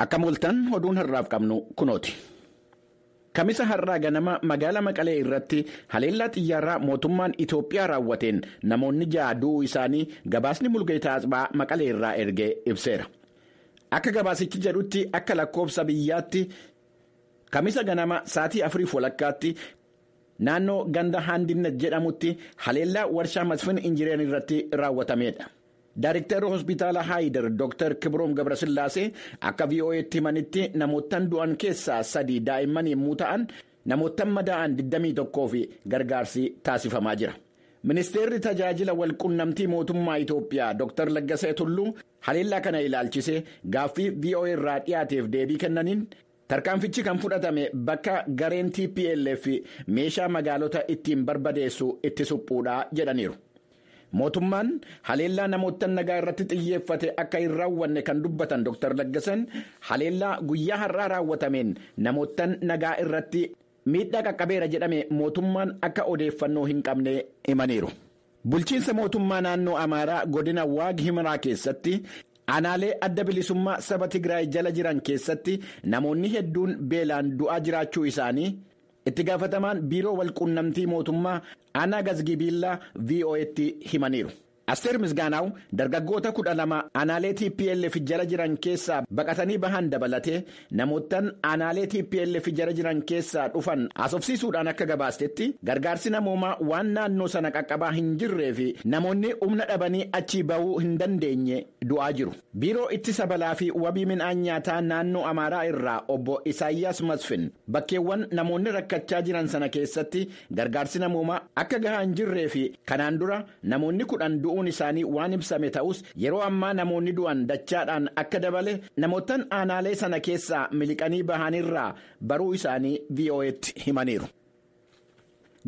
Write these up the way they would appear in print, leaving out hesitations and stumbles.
Akka mul'atan oduun har'aaf qabnu kunooti. Kamisa har'aa ganama magaalaa Maqalee irratti haleellaa xiyyaaraa mootummaan Itoophiyaa raawwateen namoonni 6 du'uu isaanii gabaasni Mulgeetaa Asbaa Maqalee irraa ergee ibseera. Akka gabaasichi jedhutti akka lakkoofsa biyyaatti kamisa ganama sa'aatii 4:00 naannoo ganda Haandinet jedhamutti haleellaa warshaa Masfin Injireen irratti raawwatameedha. Daayiriktarri hospitaala Haayidar Dr. Kibroom Gabrasillaasee akka VOA'tti himanitti namootaan du'an keessaa 3 daa'imman yommuu ta'an namootaan madaa'an 21 fi gargaarsi taasifamaa jira. Ministeerri tajaajila walqunnamtii mootummaa Itoophiyaa Dr. Laggasee Tulluu haleellaa kana ilaalchisee gaaffii VOA irraa dhiyaateef deebii kennaniin tarkaanfichi kan fudhatame bakka gareen TPLF meeshaa magaalota ittiin barbadeessu itti suphuudha jedhaniiru. Mootummaan haleellaa namoota nagaa irratti xiyyeeffate akka hin raawwanne kan dubbatan Dr. Laggaseen haleellaa guyyaa har'aa raawwatameen namoota nagaa irratti miidhaa qaqqabeera jedhame mootummaan akka odeeffannoo hin qabne himaniiru. Bulchiinsa mootummaa naannoo Amaaraa godina Waag Himraa keessatti aanaalee adda bilisummaa saba Tigraay jala jiran keessatti namoonni hedduun beelaan du'aa jiraachuu isaanii itti gaafatamaan biiroo walqunnamtii mootummaa Aanaa Gazgibiillaa VOA'tti himaniiru. Asteer Misgaanaaw dargaggoota 12 aanaalee TPLF jala jiran keessaa baqatanii bahan dabalatee namootaan aanaalee TPLF jala jiran keessaa dhufan haasofsiisuudhaan akka gabaastetti gargaarsi namoomaa waan naannoo sana qaqqabaa hin jirree fi namoonni humna dhabanii achii bahuu hin dandeenye du'aa jiru. Biiroo ittisa balaa fi wabii midhaan nyaataa naannoo Amaaraa irraa obbo Isaayyaas Masfin bakkeewwan namoonni rakkachaa jiran sana keessatti gargaarsi namoomaa akka gahaa hin jirree fi kanaan dura namoonni 10 du'uun isaanii waan ibsame ta'us yeroo ammaa namoonni du'an dachaadhaan akka dabale namootaan aanaalee sana keessaa miliqanii bahanirraa baruu isaanii VOA'tti himaniiru.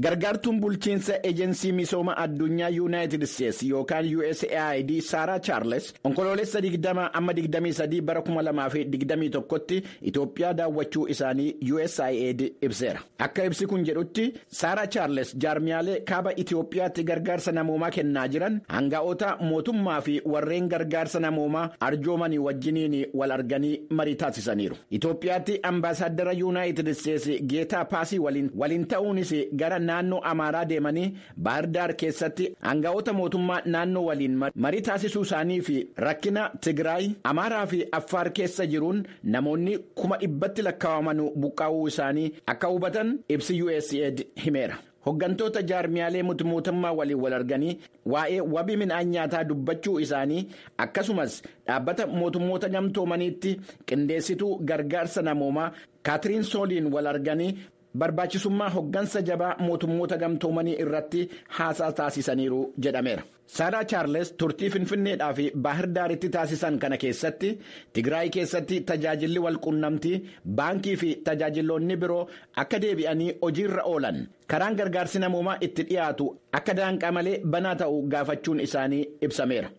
Gargaartuun bulchiinsa ejensii misooma addunyaa Yuunaayitid Steetsi yookaan USAID Saaraa Chaarles onkoloolessa 20-23 bara 2021tti Itoophiyaa daawwachuu isaanii USAID ibseera. Akka ibsi kun jedhutti Saaraa Chaarles jaarmiyaalee kaaba Itoophiyaatti gargaarsa namoomaa kennaa jiran hanga'oota mootummaa fi warreen gargaarsa namoomaa arjoomanii wajjiniin wal arganii marii taasisaniiru. Itoophiyaatti ambaasaaddara Yuunaayitid Steetsi Geetaa Paasii waliin ta'uunis gara naannoo Amaaraa deemanii Baahirdaar keessatti hanga'oota mootummaa naannoo waliin marii taasisuu isaanii fi rakkina Tigraay, Amaaraa fi Affaar keessa jiruun namoonni 100,000 lakkaa'aman buqqaa'uu isaanii akka hubatan ibsi USAID himeera. Hoggantoota jaarmiyaalee mootummaa waliin wal arganii waa'ee wabii midhaan nyaataa dubbachuu isaanii akkasumas dhaabbata mootummoota gamtoomaniitti qindeessituu gargaarsa namoomaa Kaatiriin Sooliin wal arganii barbaachisummaa hoggansa jabaa mootummoota gamtoomanii irratti haasaa taasisaniiru jedhameera. Saaraa Chaarles turtii Finfinneedhaa fi Baahirdaaritti taasisan kana keessatti Tigraay keessatti tajaajilli walqunnamtii baankii fi tajaajiloonni biroo akka deebi'anii hojiirra oolan karaan gargaarsi namoomaa itti dhiyaatu akka daanqaa malee banaa ta'u gaafachuun isaanii ibsameera.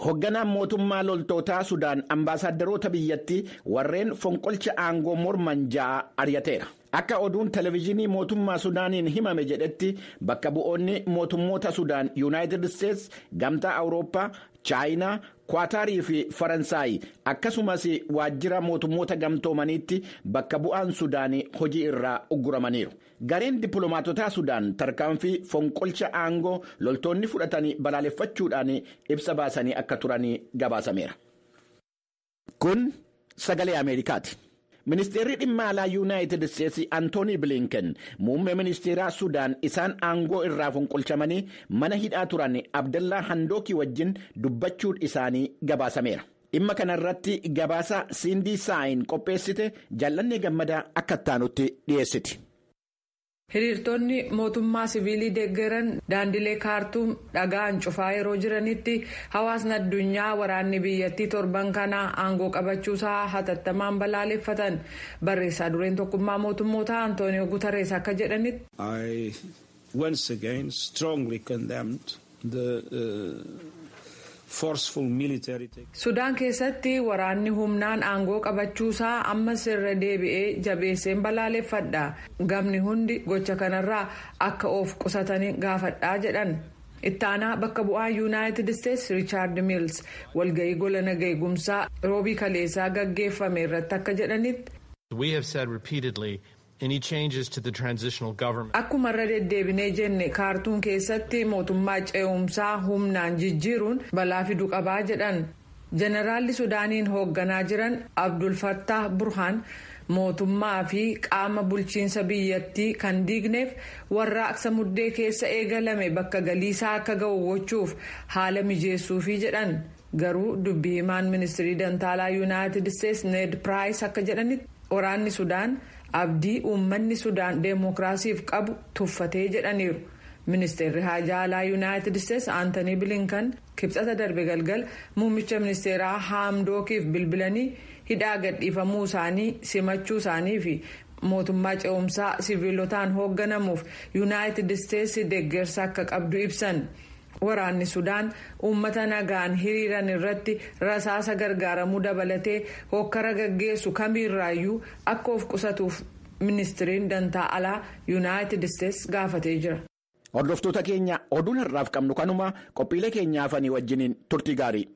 Hogganaan mootummaa loltootaa Sudaan ambaasaaddoroota biyyattii warreen fonqolcha aangoo morman 6 ari'ateera. Akka oduun televezyiinii mootummaa Sudaaniin himame jedhetti bakka bu'oonni mootummoota Sudaan Yuunaayitid Steetsi, Gamtaa Awurooppaa, Chaayinaa, Kwaataarii fi Faransaay akkasumas waajjira mootummoota gamtoomaniitti bakka bu'aan Sudaanii hojii irraa ugguramaniiru. Gareen dippiloomaatotaa Sudaan tarkaanfii fonqolcha aangoo loltoonni fudhatanii balaaleffachuudhaan ibsa baasanii akka turanii gabaasameera. Kun sagalee Ameerikaati. Ministeerri dhimma alaa Yuunaayitid Steetsi Antoonii Bilinken muummee ministeeraa Sudaan isaan aangoo irraa fonqolchamanii mana hidhaa turan Abdallaa Handookii wajjin dubbachuun isaanii gabaasameera. Dhimma kanarratti gabaasa Siindii Saayin qopheessite Jaallannee Gammadaa akka ittaanutti dhiyeessiti. Hiriirtonni mootummaa siviilii deeggaran daandilee kaartuum dhagaan cufaa yeroo jiranitti hawaasni addunyaa waraanni biyyattii torban kanaa aangoo qabachuusaa hatattamaan balaaleffatan. Barreessaa dureen tokkummaa mootummoota Antooniyoo Guutarees akka jedhanitti. I once again strongly condemned the Sudaan keessatti waraanni humnaan aangoo qabachuusaa ammas irra deebi'ee jabeesseen balaaleffadha. Gamni hundi gocha kanarraa akka of qusatanii gaafadhaa jedhan. ittaanaa bakka bu'aa yuunaayitid isteetsi riichaard miils walga'ii gola nagaa eegumsaa roobii kaleessaa gaggeeffame irratti akka jedhanitti. Akkuma irra deddeebinee jenne kaartuum keessatti mootummaa ce'umsaa humnaan jijjiiruun balaa fiduu qabaa jedhan. Jeneraalli Sudaaniin hoogganaa jiran Abdul Fattah Burhaan mootummaa fi qaama bulchiinsa biyyattii kan diigneef warraaqsa muddee keessa eegalame bakka galiisaa akka ga'u gochuuf haala mijeessuufi jedhan. Garuu dubbii himaan ministirii dantaalaa yuunaayitid isteetsi Ned Piraayis akka jedhanitti waraanni Sudaan abdii uummanni Sudaan deemokiraasiif qabu tuffatee jedhaniiru. Ministeerri haajaa alaa yuunaayitid isteetsi Aantanii Bilinkan kibxata darbe galgal muummicha ministeeraa Haamdookiif bilbilanii hidhaa gadhiifamuu isaanii simachuu isaanii fi mootummaa ce'umsaa siviilotaan hoogganamuuf yuunaayitid isteetsi deeggarsa akka qabdu ibsan. Waraanni Sudaan uummata nagaan hiriiran irratti rasaasa gargaaramuu dabalatee hokkara gaggeessu kamiirraayyuu akka of qusatuuf ministiriin dantaa alaa yuunaayitid isteetsi gaafatee jira. Hordoftoota keenya oduun har'aaf qabnu kanuma qophiilee keenyaafanii wajjiniin turtii gaarii.